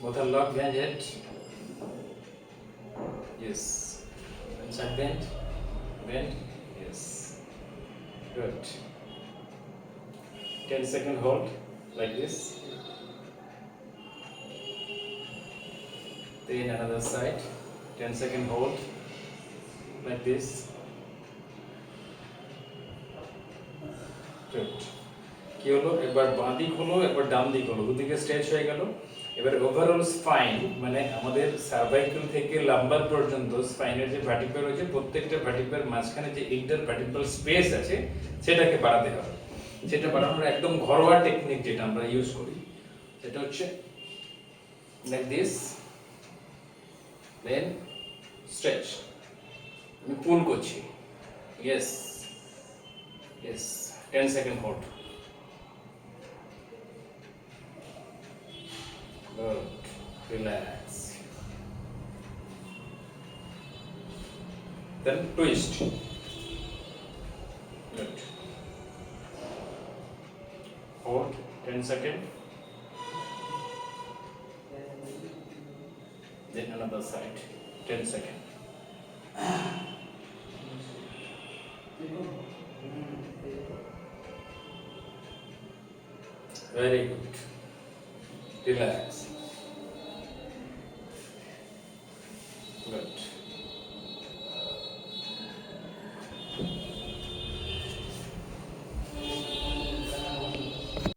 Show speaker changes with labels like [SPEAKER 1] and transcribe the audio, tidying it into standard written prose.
[SPEAKER 1] Both are locked, bend head. Yes. Inside bend. Bend. Yes. Good. 10-second hold like this. Then another side. 10-second hold like this. Good. কি হলো, একবার বাঁ দিক হলো, একবার ডান দিক হলো, দুদিকে স্ট্রেচ হয়ে গেল। এবার ওভারঅল স্পাইন মানে আমাদের সার্ভাইকাল থেকে লাম্বার পর্যন্ত স্পাইনের যে ভার্টিব্রা রয়েছে, প্রত্যেকটা ভার্টিব্রার মাঝখানে যে ইন্টার ভার্টিব্রাল স্পেস আছে সেটাকে বাড়াতে হবে। সেটা বাড়ানোর একদম ঘরোয়া টেকনিক যেটা আমরা ইউজ করি সেটা হচ্ছে লাইক দিস, দেন স্ট্রেচ। আমি পুল করছি। Yes yes, 10-second hold. Good. Relax. Then twist. Good. Hold 10-second. Then another side. 10-second. Very good. Relax.